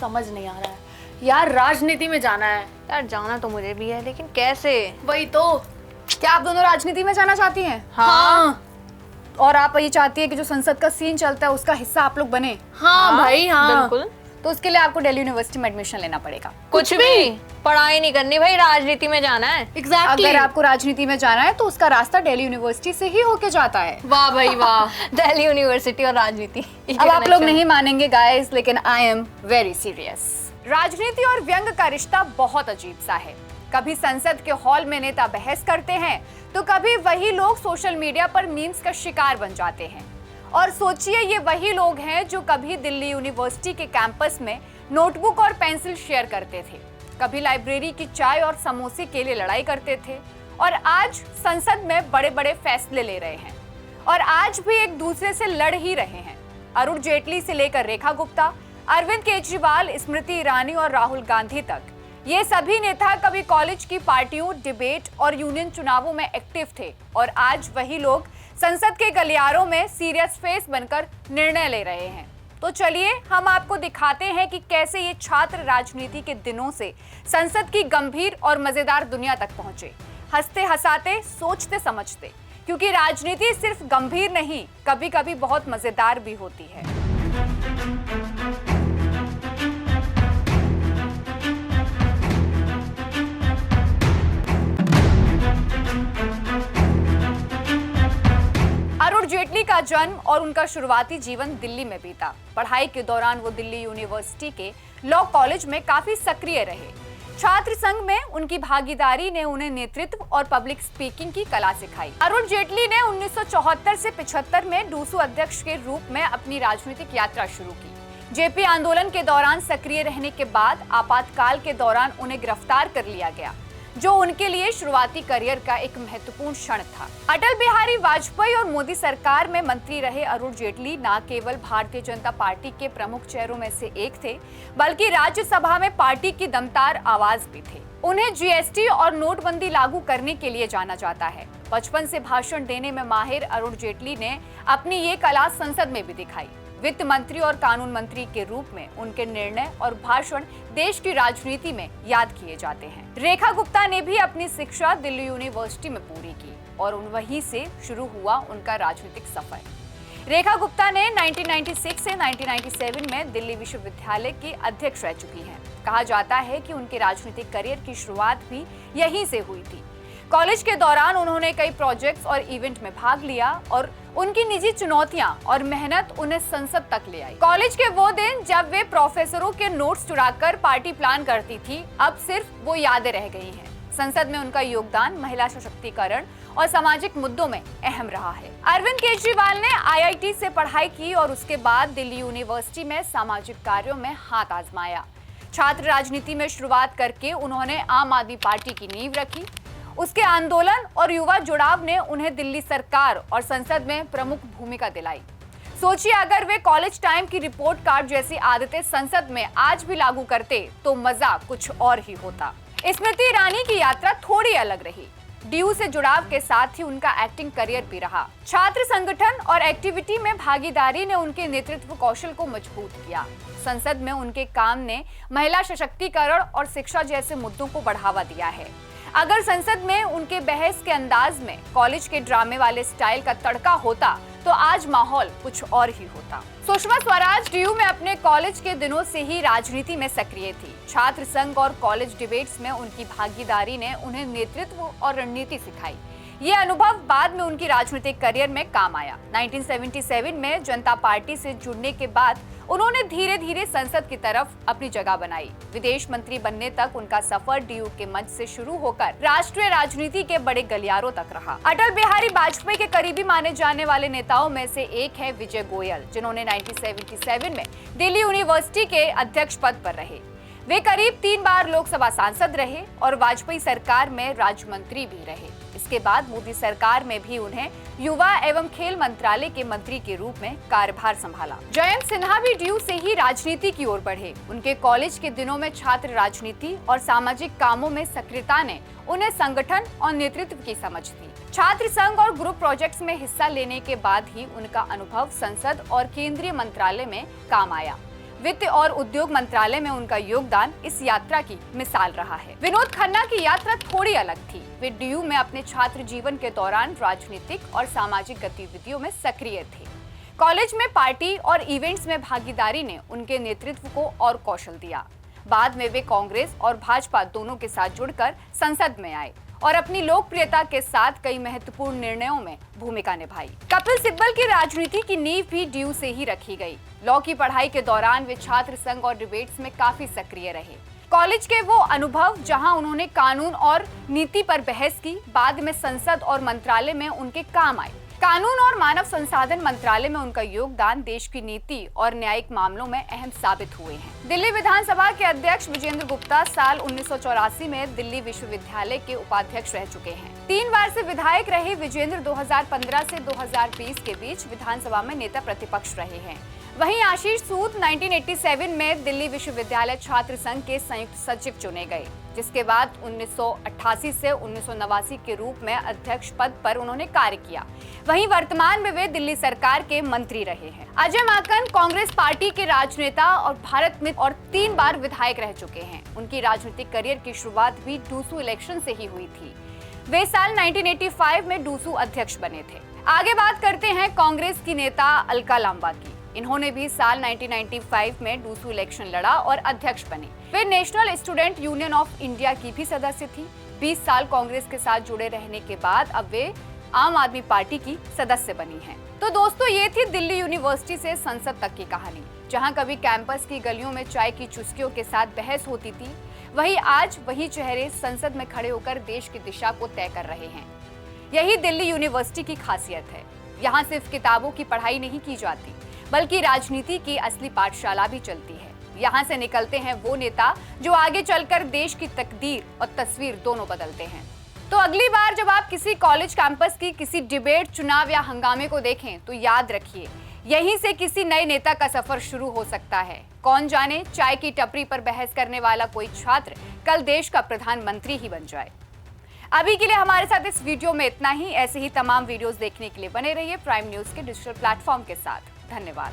समझ नहीं आ रहा है यार, राजनीति में जाना है। यार जाना तो मुझे भी है, लेकिन कैसे? वही तो। क्या आप दोनों राजनीति में जाना चाहती हैं? हाँ। और आप ये चाहती है कि जो संसद का सीन चलता है उसका हिस्सा आप लोग बने? हाँ भाई हाँ बिल्कुल। तो उसके लिए आपको दिल्ली यूनिवर्सिटी में एडमिशन लेना पड़ेगा। कुछ भी पढ़ाई नहीं करनी भाई, राजनीति में जाना है। एग्जैक्टली। अगर आपको राजनीति में जाना है तो उसका रास्ता दिल्ली यूनिवर्सिटी से ही होके जाता है। वाह भाई वाह। दिल्ली यूनिवर्सिटी और राजनीति। अब आप लोग नहीं मानेंगे गाइस, लेकिन आई एम वेरी सीरियस। राजनीति और व्यंग का रिश्ता बहुत अजीब सा है। कभी संसद के हॉल में नेता बहस करते हैं तो कभी वही लोग सोशल मीडिया पर मीम्स का शिकार बन जाते हैं। और सोचिए, ये वही लोग हैं जो कभी दिल्ली यूनिवर्सिटी के कैंपस में नोटबुक और पेंसिल शेयर करते थे, कभी लाइब्रेरी की चाय और समोसे के लिए लड़ाई करते थे, और आज संसद में बड़े बड़े फैसले ले रहे हैं और आज भी एक दूसरे से लड़ ही रहे हैं। अरुण जेटली से लेकर रेखा गुप्ता, अरविंद केजरीवाल, स्मृति ईरानी और राहुल गांधी तक, ये सभी नेता कभी कॉलेज की पार्टियों, डिबेट और यूनियन चुनावों में एक्टिव थे और आज वही लोग संसद के गलियारों में सीरियस फेस बनकर निर्णय ले रहे हैं। तो चलिए हम आपको दिखाते हैं कि कैसे ये छात्र राजनीति के दिनों से संसद की गंभीर और मजेदार दुनिया तक पहुंचे, हंसते हंसाते, सोचते समझते, क्योंकि राजनीति सिर्फ गंभीर नहीं, कभी कभी बहुत मजेदार भी होती है। अरुण जेटली का जन्म और उनका शुरुआती जीवन दिल्ली में बीता। पढ़ाई के दौरान वो दिल्ली यूनिवर्सिटी के लॉ कॉलेज में काफी सक्रिय रहे। छात्र संघ में उनकी भागीदारी ने उन्हें नेतृत्व और पब्लिक स्पीकिंग की कला सिखाई। अरुण जेटली ने 1974 से 75 में डूसू अध्यक्ष के रूप में अपनी राजनीतिक यात्रा शुरू की। जेपी आंदोलन के दौरान सक्रिय रहने के बाद आपातकाल के दौरान उन्हें गिरफ्तार कर लिया गया, जो उनके लिए शुरुआती करियर का एक महत्वपूर्ण क्षण था। अटल बिहारी वाजपेयी और मोदी सरकार में मंत्री रहे अरुण जेटली न केवल भारतीय जनता पार्टी के प्रमुख चेहरों में से एक थे, बल्कि राज्यसभा में पार्टी की दमदार आवाज भी थे। उन्हें जीएसटी और नोटबंदी लागू करने के लिए जाना जाता है। बचपन से भाषण देने में माहिर अरुण जेटली ने अपनी ये कला संसद में भी दिखाई। वित्त मंत्री और कानून मंत्री के रूप में उनके निर्णय और भाषण देश की राजनीति में याद किए जाते हैं। रेखा गुप्ता ने भी अपनी शिक्षा दिल्ली यूनिवर्सिटी में पूरी की और वहीं से शुरू हुआ उनका राजनीतिक सफर। रेखा गुप्ता ने 1996 से 1997 में दिल्ली विश्वविद्यालय की अध्यक्ष रह चुकी हैं। कहा जाता है कि उनके राजनीतिक करियर की शुरुआत भी यहीं से हुई थी। कॉलेज के दौरान उन्होंने कई प्रोजेक्ट्स और इवेंट में भाग लिया और उनकी निजी चुनौतियां और मेहनत उन्हें संसद तक ले आई। कॉलेज के वो दिन जब वे प्रोफेसरों के नोट्स चुराकर पार्टी प्लान करती थी, अब सिर्फ वो यादें रह गई हैं। संसद में उनका योगदान महिला सशक्तिकरण और सामाजिक मुद्दों में अहम रहा है। अरविंद केजरीवाल ने आईआईटी से पढ़ाई की और उसके बाद दिल्ली यूनिवर्सिटी में सामाजिक कार्यों में हाथ आजमाया। छात्र राजनीति में शुरुआत करके उन्होंने आम आदमी पार्टी की नींव रखी। उसके आंदोलन और युवा जुड़ाव ने उन्हें दिल्ली सरकार और संसद में प्रमुख भूमिका दिलाई। सोचिए, अगर वे कॉलेज टाइम की रिपोर्ट कार्ड जैसी आदतें संसद में आज भी लागू करते तो मजा कुछ और ही होता। स्मृति ईरानी की यात्रा थोड़ी अलग रही। डीयू से जुड़ाव के साथ ही उनका एक्टिंग करियर भी रहा। छात्र संगठन और एक्टिविटी में भागीदारी ने उनके नेतृत्व कौशल को मजबूत किया। संसद में उनके काम ने महिला सशक्तिकरण और शिक्षा जैसे मुद्दों को बढ़ावा दिया है। अगर संसद में उनके बहस के अंदाज में कॉलेज के ड्रामे वाले स्टाइल का तड़का होता तो आज माहौल कुछ और ही होता। सुषमा स्वराज डीयू में अपने कॉलेज के दिनों से ही राजनीति में सक्रिय थी। छात्र संघ और कॉलेज डिबेट्स में उनकी भागीदारी ने उन्हें नेतृत्व और रणनीति सिखाई। ये अनुभव बाद में उनकी राजनीतिक करियर में काम आया। 1977 में जनता पार्टी से जुड़ने के बाद उन्होंने धीरे धीरे संसद की तरफ अपनी जगह बनाई। विदेश मंत्री बनने तक उनका सफर डीयू के मंच से शुरू होकर राष्ट्रीय राजनीति के बड़े गलियारों तक रहा। अटल बिहारी वाजपेयी के करीबी माने जाने वाले नेताओं में से एक है विजय गोयल, जिन्होंने 1977 में दिल्ली यूनिवर्सिटी के अध्यक्ष पद पर रहे। वे करीब 3 बार लोकसभा सांसद रहे और वाजपेयी सरकार में राज्य मंत्री भी रहे। इसके बाद मोदी सरकार में भी उन्हें युवा एवं खेल मंत्रालय के मंत्री के रूप में कार्यभार संभाला। जयंत सिन्हा भी डीयू से ही राजनीति की ओर बढ़े। उनके कॉलेज के दिनों में छात्र राजनीति और सामाजिक कामों में सक्रियता ने उन्हें संगठन और नेतृत्व की समझ दी। छात्र संघ और ग्रुप प्रोजेक्ट्स में हिस्सा लेने के बाद ही उनका अनुभव संसद और केंद्रीय मंत्रालय में काम आया। वित्त और उद्योग मंत्रालय में उनका योगदान इस यात्रा की मिसाल रहा है। विनोद खन्ना की यात्रा थोड़ी अलग थी। वे डीयू में अपने छात्र जीवन के दौरान राजनीतिक और सामाजिक गतिविधियों में सक्रिय थे। कॉलेज में पार्टी और इवेंट्स में भागीदारी ने उनके नेतृत्व को और कौशल दिया। बाद में वे कांग्रेस और भाजपा दोनों के साथ जुड़कर संसद में आए और अपनी लोकप्रियता के साथ कई महत्वपूर्ण निर्णयों में भूमिका निभाई। कपिल सिब्बल की राजनीति की नींव भी डीयू से ही रखी गई। लॉ की पढ़ाई के दौरान वे छात्र संघ और डिबेट्स में काफी सक्रिय रहे। कॉलेज के वो अनुभव जहां उन्होंने कानून और नीति पर बहस की, बाद में संसद और मंत्रालय में उनके काम आए। कानून और मानव संसाधन मंत्रालय में उनका योगदान देश की नीति और न्यायिक मामलों में अहम साबित हुए हैं। दिल्ली विधानसभा के अध्यक्ष विजेंद्र गुप्ता साल 1984 में दिल्ली विश्वविद्यालय के उपाध्यक्ष रह चुके हैं। 3 बार से विधायक रहे विजेंद्र 2015 से 2020 के बीच विधानसभा में नेता प्रतिपक्ष रहे हैं। वहीं आशीष सूद 1987 में दिल्ली विश्वविद्यालय छात्र संघ के संयुक्त सचिव चुने गए, जिसके बाद 1988 से 1989 के रूप में अध्यक्ष पद पर उन्होंने कार्य किया। वहीं वर्तमान में वे दिल्ली सरकार के मंत्री रहे हैं। अजय माकन कांग्रेस पार्टी के राजनेता और भारत में और 3 बार विधायक रह चुके हैं। उनकी राजनीतिक करियर की शुरुआत भी डूसू इलेक्शन से ही हुई थी। वे साल 1985 में डूसू अध्यक्ष बने थे। आगे बात करते हैं कांग्रेस की नेता अलका लांबा की। इन्होंने भी साल 1995 में डूसू इलेक्शन लड़ा और अध्यक्ष बने। वे National Student Union of India की भी सदस्य थी। 20 साल कांग्रेस के साथ जुड़े रहने के बाद अब वे आम आदमी पार्टी की सदस्य बनी हैं। तो दोस्तों, ये थी दिल्ली यूनिवर्सिटी से संसद तक की कहानी, जहां कभी कैंपस की गलियों में चाय की चुस्कियों के साथ बहस होती थी, वहीं आज वही चेहरे संसद में खड़े होकर देश की दिशा को तय कर रहे हैं। यही दिल्ली यूनिवर्सिटी की खासियत है। यहाँ सिर्फ किताबों की पढ़ाई नहीं की जाती, बल्कि राजनीति की असली पाठशाला भी चलती है। यहाँ से निकलते हैं वो नेता जो आगे चलकर देश की तकदीर और तस्वीर दोनों बदलते हैं। तो अगली बार जब आप किसी कॉलेज कैंपस की किसी डिबेट, चुनाव या हंगामे को देखें तो याद रखिए, यहीं से किसी नए नेता का सफर शुरू हो सकता है। कौन जाने, चाय की टपरी पर बहस करने वाला कोई छात्र कल देश का प्रधानमंत्री ही बन जाए। अभी के लिए हमारे साथ इस वीडियो में इतना ही। ऐसे ही तमाम वीडियोस देखने के लिए बने रहिए प्राइम न्यूज के डिजिटल प्लेटफॉर्म के साथ। धन्यवाद।